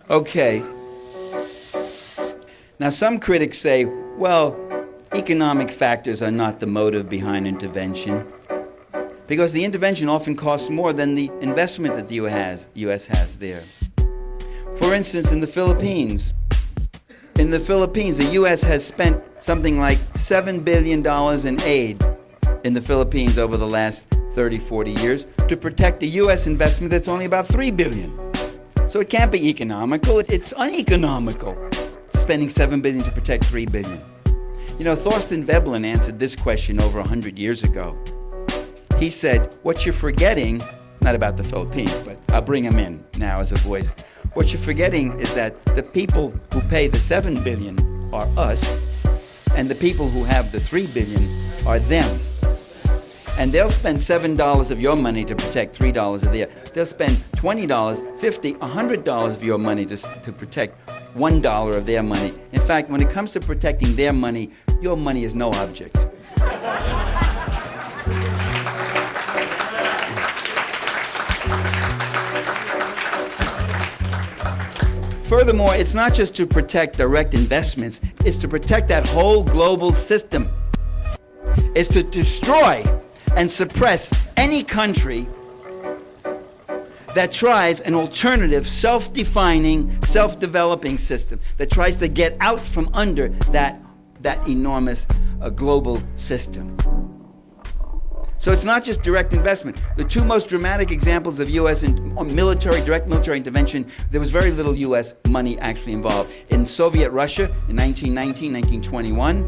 Okay. Now, some critics say, well, economic factors are not the motive behind intervention, because the intervention often costs more than the investment that the U.S. has there. For instance, in the Philippines, the U.S. has spent something like $7 billion in aid in the Philippines over the last 30, 40 years to protect a U.S. investment that's only about $3 billion. So it can't be economical. It's uneconomical, spending $7 billion to protect $3 billion. You know, Thorstein Veblen answered this question over 100 years ago. He said, what you're forgetting, not about the Philippines, but I'll bring him in now as a voice. What you're forgetting is that the people who pay the $7 billion are us, and the people who have the $3 billion are them. And they'll spend $7 of your money to protect $3 of theirs. They'll spend $20, $50, $100 of your money to protect $1 of their money. In fact, when it comes to protecting their money, your money is no object. Furthermore, it's not just to protect direct investments, it's to protect that whole global system. It's to destroy and suppress any country that tries an alternative, self-defining, self-developing system, that tries to get out from under that enormous global system. So it's not just direct investment. The two most dramatic examples of U.S. direct military intervention, there was very little U.S. money actually involved. In Soviet Russia in 1919, 1921,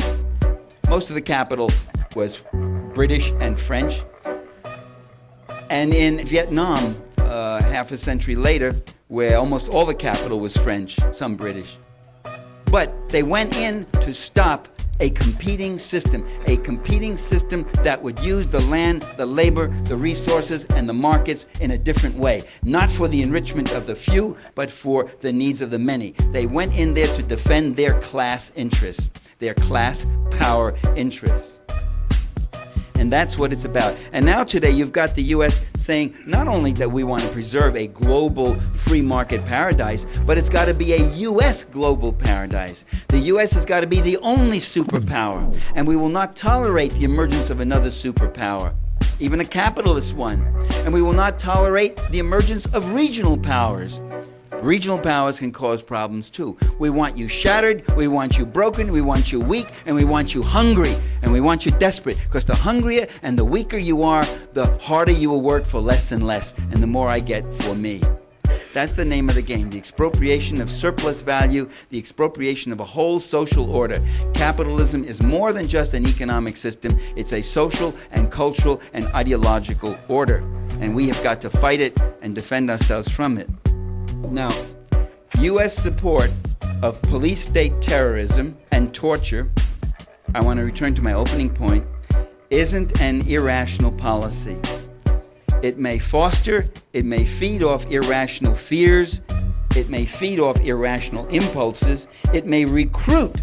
most of the capital was British and French. And in Vietnam, half a century later, where almost all the capital was French, some British. But they went in to stop a competing system that would use the land, the labor, the resources, and the markets in a different way. Not for the enrichment of the few, but for the needs of the many. They went in there to defend their class interests, their class power interests. And that's what it's about. And now today you've got the U.S. saying not only that we want to preserve a global free market paradise, but it's got to be a U.S. global paradise. The U.S. has got to be the only superpower, and we will not tolerate the emergence of another superpower, even a capitalist one. And we will not tolerate the emergence of regional powers. Regional powers can cause problems too. We want you shattered, we want you broken, we want you weak, and we want you hungry, and we want you desperate. Because the hungrier and the weaker you are, the harder you will work for less and less, and the more I get for me. That's the name of the game, the expropriation of surplus value, the expropriation of a whole social order. Capitalism is more than just an economic system, it's a social and cultural and ideological order. And we have got to fight it and defend ourselves from it. Now, U.S. support of police state terrorism and torture, I want to return to my opening point, isn't an irrational policy. It may foster, it may feed off irrational fears, it may feed off irrational impulses, it may recruit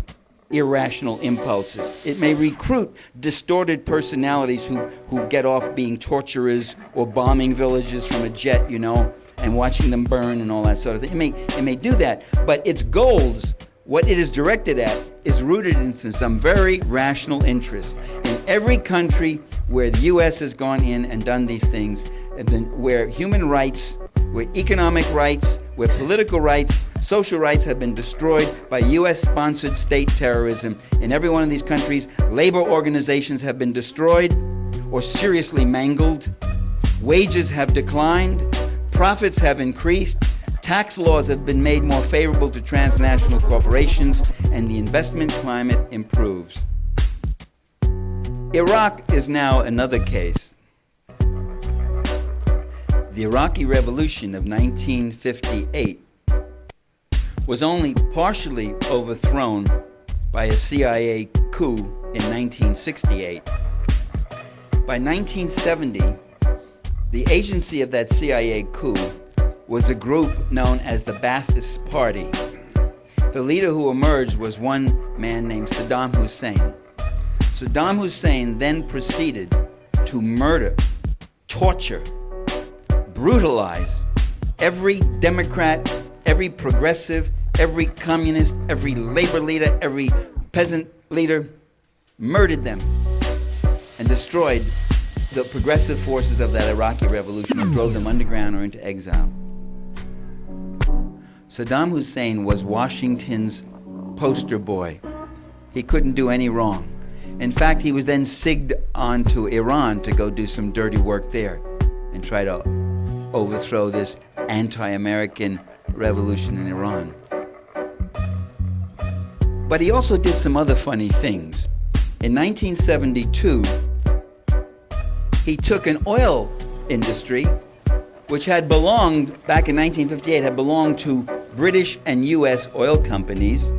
irrational impulses. It may recruit distorted personalities who get off being torturers or bombing villages from a jet, and watching them burn and all that sort of thing. It may do that, but its goals, what it is directed at, is rooted in some very rational interests. In every country where the U.S. has gone in and done these things, where human rights, where economic rights, where political rights, social rights have been destroyed by U.S.-sponsored state terrorism, in every one of these countries, labor organizations have been destroyed or seriously mangled, wages have declined, profits have increased, tax laws have been made more favorable to transnational corporations, and the investment climate improves. Iraq is now another case. The Iraqi Revolution of 1958 was only partially overthrown by a CIA coup in 1968. By 1970, the agency of that CIA coup was a group known as the Ba'athist Party. The leader who emerged was one man named Saddam Hussein. Saddam Hussein then proceeded to murder, torture, brutalize every Democrat, every every progressive, every communist, every labor leader, every peasant leader, murdered them and destroyed the progressive forces of that Iraqi revolution and drove them underground or into exile. Saddam Hussein was Washington's poster boy. He couldn't do any wrong. In fact, he was then sigged on to Iran to go do some dirty work there and try to overthrow this anti-American revolution in Iran. But he also did some other funny things. In 1972, he took an oil industry, which had belonged, back in 1958, had belonged to British and US oil companies.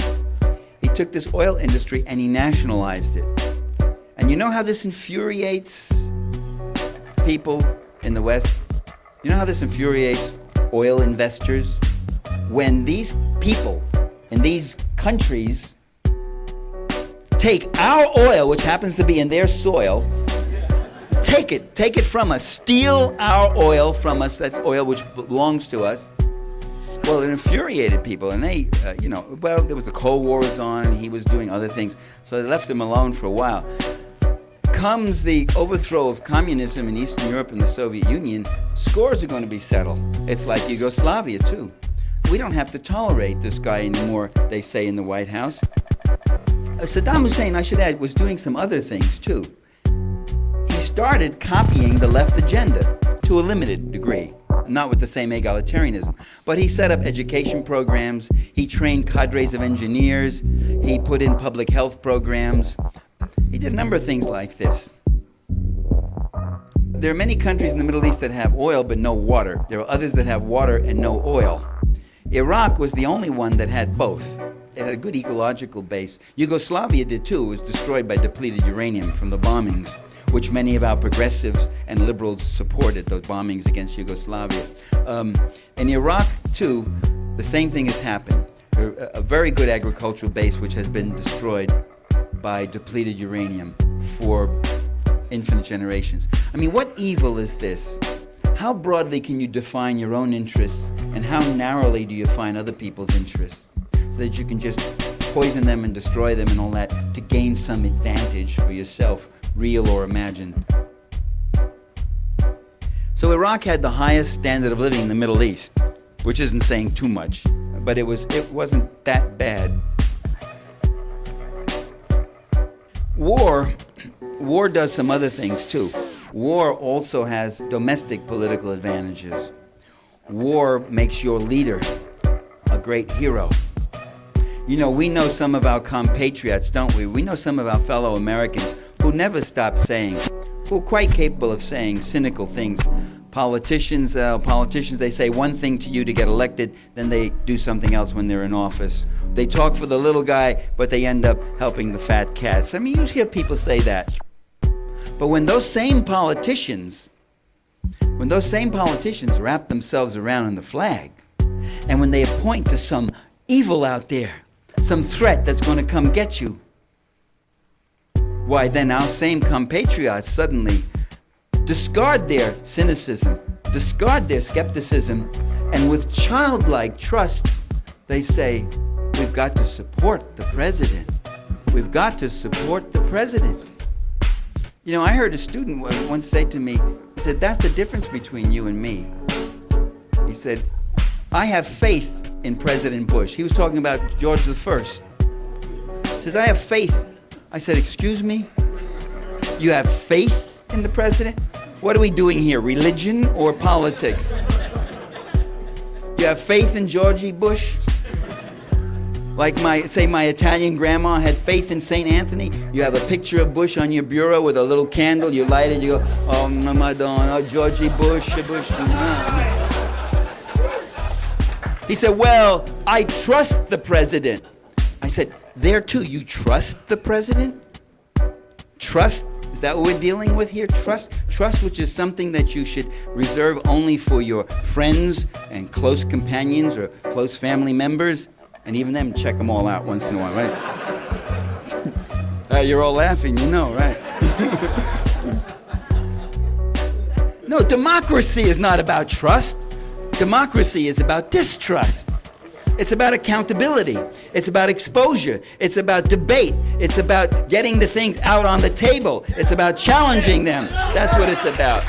He took this oil industry and he nationalized it. And you know how this infuriates people in the West? You know how this infuriates oil investors? When these people in these countries take our oil, which happens to be in their soil, take it from us, steal our oil from us, that's oil which belongs to us. Well, it infuriated people, and they, well, there was the Cold War was on, and he was doing other things, so they left him alone for a while. Comes the overthrow of communism in Eastern Europe and the Soviet Union, scores are going to be settled. It's like Yugoslavia, too. We don't have to tolerate this guy anymore, they say in the White House. Saddam Hussein, I should add, was doing some other things, too. He started copying the left agenda to a limited degree, not with the same egalitarianism. But he set up education programs, he trained cadres of engineers, he put in public health programs. He did a number of things like this. There are many countries in the Middle East that have oil but no water. There are others that have water and no oil. Iraq was the only one that had both. It had a good ecological base. Yugoslavia did too. It was destroyed by depleted uranium from the bombings, which many of our progressives and liberals supported, those bombings against Yugoslavia. In Iraq, too, the same thing has happened. A very good agricultural base which has been destroyed by depleted uranium for infinite generations. I mean, what evil is this? How broadly can you define your own interests, and how narrowly do you find other people's interests, so that you can just poison them and destroy them and all that to gain some advantage for yourself, real or imagined? So Iraq had the highest standard of living in the Middle East, which isn't saying too much, but it wasn't that bad. War does some other things too. War also has domestic political advantages. War makes your leader a great hero. You know, we know some of our compatriots, don't we? We know some of our fellow Americans who never stop saying, who are quite capable of saying cynical things. Politicians, they say one thing to you to get elected, then they do something else when they're in office. They talk for the little guy, but they end up helping the fat cats. I mean, you hear people say that. But when those same politicians wrap themselves around the flag, and when they point to some evil out there, some threat that's going to come get you, why then our same compatriots suddenly discard their cynicism, discard their skepticism, and with childlike trust, they say, we've got to support the president. We've got to support the president. You know, I heard a student once say to me, he said, that's the difference between you and me. He said, I have faith in President Bush. He was talking about George I. He says, I have faith. I said, excuse me? You have faith in the president? What are we doing here, religion or politics? You have faith in Georgie Bush? Like my Italian grandma had faith in St. Anthony. You have a picture of Bush on your bureau with a little candle. You light it, you go, oh, Madonna, oh, Georgie Bush. He said, well, I trust the president. I said, there too, you trust the president? Trust? Is that what we're dealing with here? Trust, which is something that you should reserve only for your friends and close companions or close family members, and even them check them all out once in a while, right? You're all laughing, you know, right? No, democracy is not about trust. Democracy is about distrust. It's about accountability. It's about exposure. It's about debate. It's about getting the things out on the table. It's about challenging them. That's what it's about.